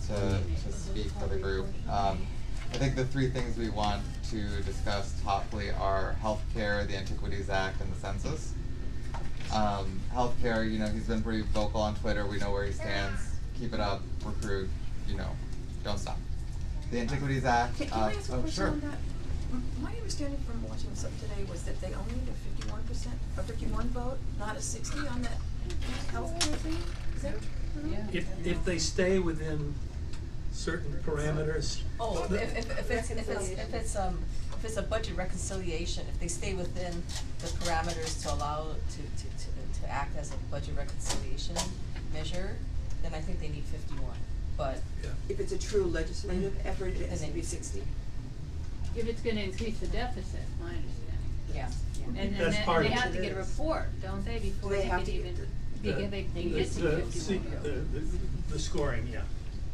to speak for the group. I think the three things we want to discuss topically are healthcare, the Antiquities Act, and the census. Healthcare, you know, he's been pretty vocal on Twitter. We know where he stands. Keep it up, recruit, you know, don't stop. The Antiquities Act. Can I ask a question sure. on that? My understanding from watching something today was that they only need a 51% or 51 vote, not a 60 on that healthcare thing. Is that true? Yeah. If they stay within certain parameters. Oh, if it's a budget reconciliation, if they stay within the parameters to allow to act as a budget reconciliation measure, then I think they need 51. But yeah. If it's a true legislative effort, it has to be 60. If it's going to increase the deficit, my understanding. yeah. And That's then part they of have it. to get a report, don't they, before They they have can to even get they can get to 51. The scoring, yeah.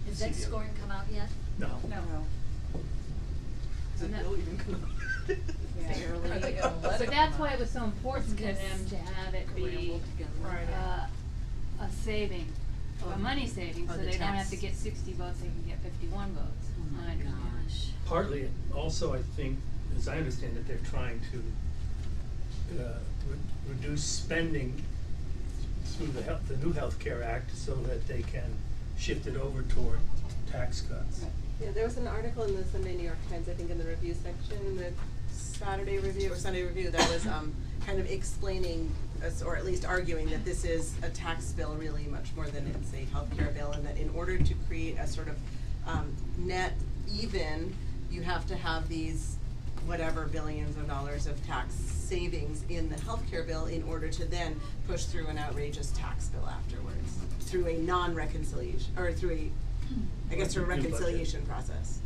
Has that CDO. scoring come out yet? No. No. Does it really even come out? Are they gonna let But it that's come why out? it was so important to them to have it be a saving, a money saving, so the they don't have to tax. get 60 votes, they can get 51 votes. Oh my I understand. gosh. Partly, also, I think, as I understand it, they're trying to reduce spending through the new Healthcare Act so that they can shift it over toward tax cuts. Yeah, there was an article in the Sunday New York Times, I think in the review section, the Saturday Review or Sunday Review, that was kind of explaining, or at least arguing that this is a tax bill really much more than it's a healthcare bill, and that in order to create a sort of net even, you have to have these whatever billions of dollars of tax savings in the healthcare bill in order to then push through an outrageous tax bill afterwards, through a non-reconciliation, or through a, I guess, through a reconciliation process.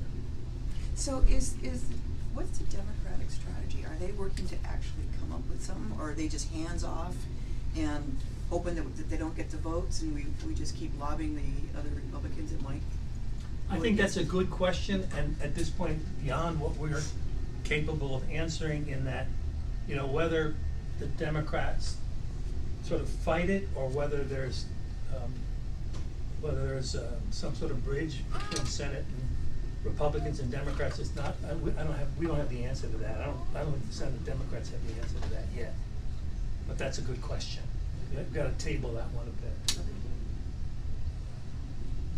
So what's the Democratic strategy? Are they working to actually come up with something, or are they just hands off and hoping that they don't get the votes, and we just keep lobbying the other Republicans that might? I think that's a good question, and at this point, beyond what we're capable of answering, in that, you know, whether the Democrats sort of fight it, or whether there's some sort of bridge between Senate and Republicans and Democrats. It's not. We don't have the answer to that. I don't think the Senate Democrats have the answer to that yet. But that's a good question. We've got to table that one a bit.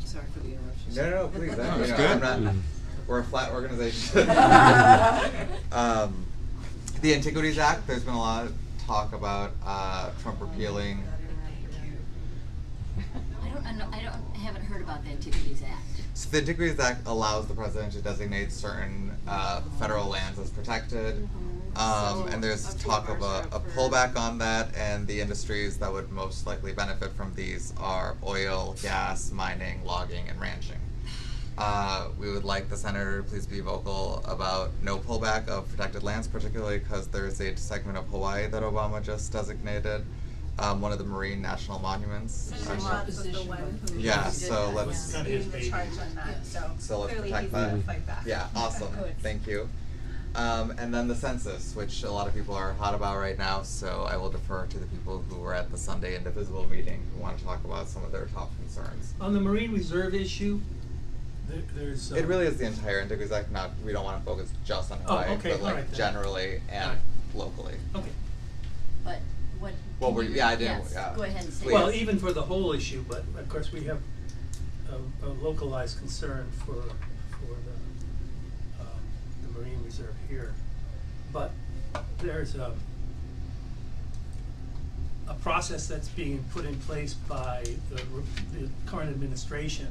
Sorry for the interruption. No, please. That's You know, good. I'm not, we're a flat organization. The Antiquities Act, there's been a lot of talk about Trump repealing. I haven't heard about the Antiquities Act. So the Antiquities Act allows the president to designate certain federal lands as protected. And there's talk of a pullback on that, and the industries that would most likely benefit from these are oil, gas, mining, logging, and ranching. We would like the senator to please be vocal about no pullback of protected lands, particularly because there's a segment of Hawaii that Obama just designated one of the marine national monuments. Yeah, so let's Kind of his baby. so let's protect that. Yeah, awesome. Thank you. And then the census, which a lot of people are hot about right now, so I will defer to the people who were at the Sunday Indivisible meeting who want to talk about some of their top concerns. On the Marine Reserve issue, there's... It really is the entire Antiquities Act, we don't want to focus just on Hawaii, okay, but like alright then. generally and locally. Okay. But what? Well, can you I didn't, yes, yeah. go ahead and say Please. Well, even for the whole issue, but of course we have a localized concern for the Marine Reserve here. But there's a process that's being put in place by the current administration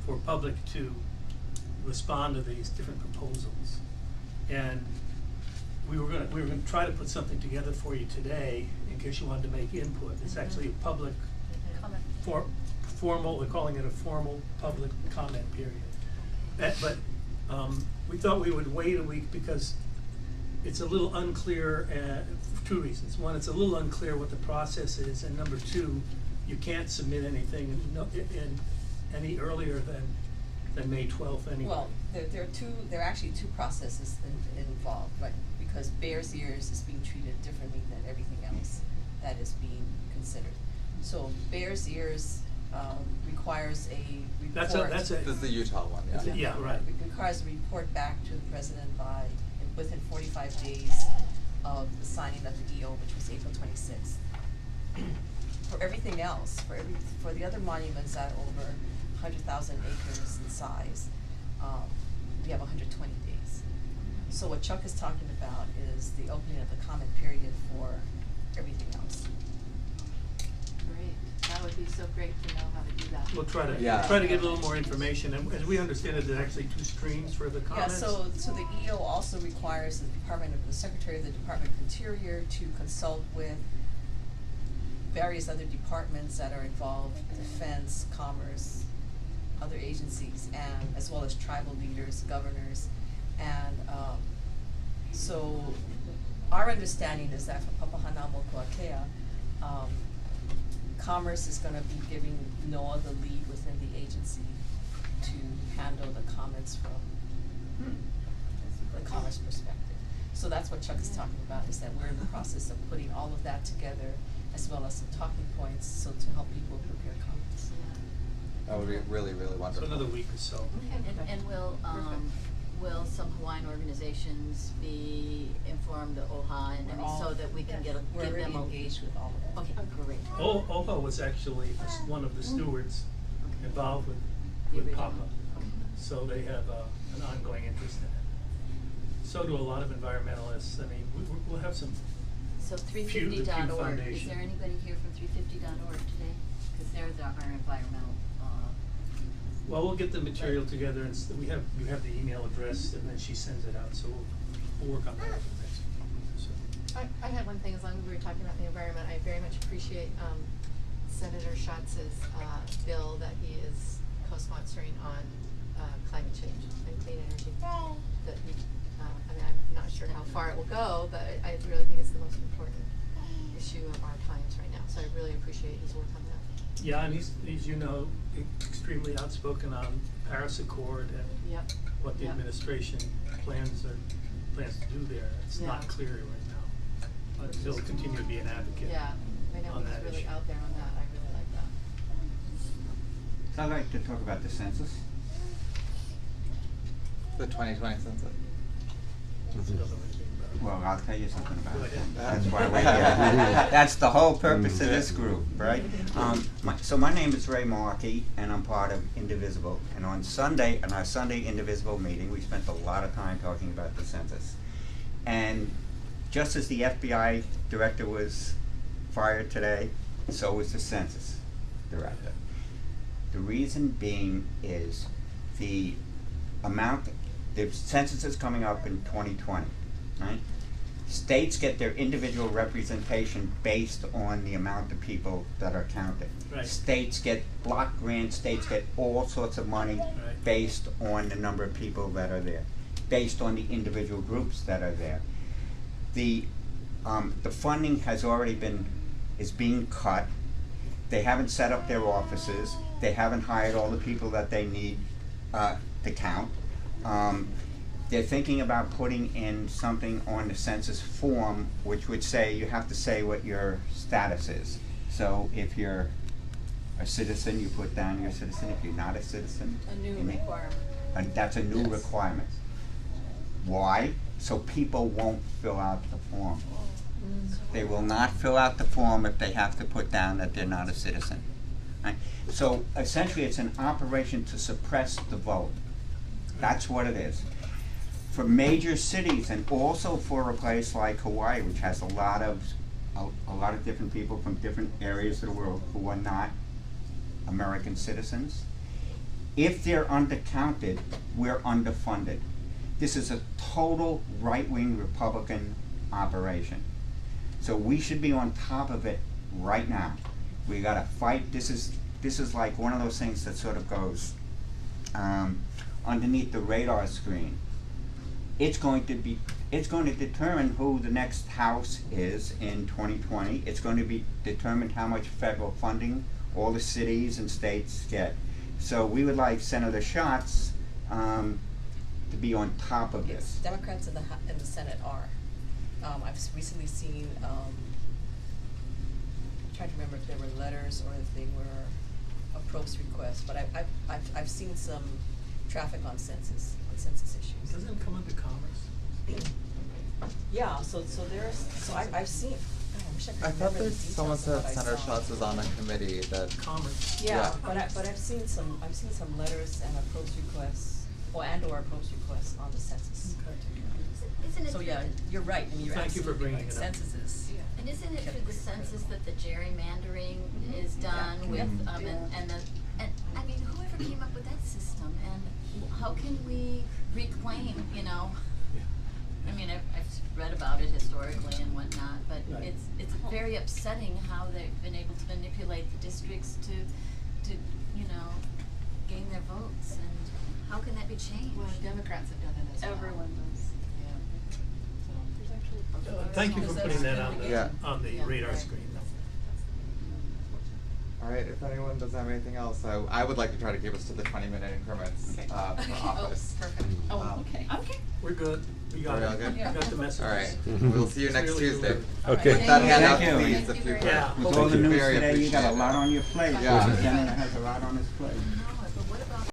for public to respond to these different proposals. And we were going to try to put something together for you today in case you wanted to make input. It's actually a public formal, we're calling it a formal public comment period. But we thought we would wait a week because it's a little unclear for two reasons. One, it's a little unclear what the process is, and number two, you can't submit anything in any earlier than May 12th anyway. Well, there are actually two processes involved, right? Because Bears Ears is being treated differently than everything else that is being considered. So Bears Ears requires a report. That's a. This is the Utah one, yeah. Yeah, right. It requires a report back to the president by, within 45 days of the signing of the EO, which was April 26th. For everything else, for the other monuments that are over 100,000 acres in size, we have 120 days. So what Chuck is talking about is the opening of the comment period for everything else. Great, that would be so great to know how to do that. We'll try to get a little more information, and as we understand it, there's actually 2 streams for the comments. Yeah, so the EO also requires the Secretary of the Department of Interior to consult with various other departments that are involved, defense, commerce, other agencies, and as well as tribal leaders, governors, and so our understanding is that for Papahanaumokuakea, Commerce is going to be giving NOAA the lead within the agency to handle the comments from the commerce perspective. So that's what Chuck is talking about, is that we're in the process of putting all of that together, as well as some talking points, so to help people prepare comments. That would be really, really wonderful. So another week or so. And will some Hawaiian organizations be informed of OHA and so that we can give them We're already engaged with all of that. Okay, great. OHA was actually one of the stewards involved with Papa, so they have an ongoing interest in it. So do a lot of environmentalists. I mean, we'll have some. So the 350.org, is Foundation. there anybody here from 350.org today? Because they're our environmental. Well, we'll get the material together, and you have the email address, and then she sends it out. So we'll work on that over the next week. So. I had one thing. As long as we were talking about the environment, I very much appreciate Senator Schatz's bill that he is co-sponsoring on climate change and clean energy. That he, I mean, I'm not sure how far it will go, but I really think it's the most important issue of our times right now. So I really appreciate his work on that. Yeah, and he's you know, extremely outspoken on Paris Accord and what the administration plans to do there. It's not clear right now, but he'll continue to be an advocate. Yeah, I know on he's that really issue. out there on that. I really like that. So I'd like to talk about the census. The 2020 census. Well, I'll tell you something about Go it. ahead. That's why we're here. That's the whole purpose of this group, right? So my name is Ray Markey, and I'm part of Indivisible. And on Sunday, in our Sunday Indivisible meeting, we spent a lot of time talking about the census. And just as the FBI director was fired today, so was the census director. The reason being is the census is coming up in 2020, right? States get their individual representation based on the amount of people that are counted. Right. States get block grants, states get all sorts of money based on the number of people that are there, based on the individual groups that are there. The funding has already is being cut. They haven't set up their offices. They haven't hired all the people that they need to count. They're thinking about putting in something on the census form which would say you have to say what your status is. So if you're a citizen, you put down your citizen. If you're not a citizen, A new requirement. And that's a new requirement. Why? So people won't fill out the form. They will not fill out the form if they have to put down that they're not a citizen. Right? So essentially it's an operation to suppress the vote. That's what it is. For major cities, and also for a place like Hawaii, which has a lot of different people from different areas of the world who are not American citizens, if they're undercounted, we're underfunded. This is a total right-wing Republican operation. So we should be on top of it right now. We gotta fight. This is like one of those things that sort of goes underneath the radar screen. It's going to determine who the next House is in 2020. It's going to be determined how much federal funding all the cities and states get. So we would like Senator Schatz to be on top of this. Democrats in the Senate are. I've recently seen, I'm trying to remember if there were letters or if they were probes requests, but I've seen some traffic on census issues. Doesn't it come under commerce? Yeah, so I've seen, God, I wish I could I thought remember the that someone details of said what I Senator saw. Schatz was on a committee that. Commerce. Yeah, Yeah. but I've seen some letters and probes requests, or probes requests on the census. Okay. Isn't it So true yeah, that- you're right, I mean, you're Thank you for absolutely bringing right, it up. census is. And isn't it through the census that the gerrymandering is done Yeah. with, Mhm. and I mean, whoever came up with that system, and how can we reclaim, you know? I mean, I've read about it historically and whatnot, but Right. it's very upsetting how they've been able to manipulate the districts to, you know, gain their votes, and how can that be changed? Well, Democrats have done it as well. Everyone does. Thank you for putting that on Yeah. the Yeah. radar Right. screen. Alright, if anyone doesn't have anything else, I would like to try to keep us to the 20-minute increments, Okay. for Okay. office. Oh, perfect. Oh, Um, okay. Okay. We're good, we got Are we it, all good? we got the messages. Alright, we'll see you next Clearly Tuesday. delivered. Okay. With that Thank handout, you. please, Thank if you you very could. much. With all the Thank you. news Very today, you got a appreciate lot it. on your plate. Yeah. The senator has a lot on his plate.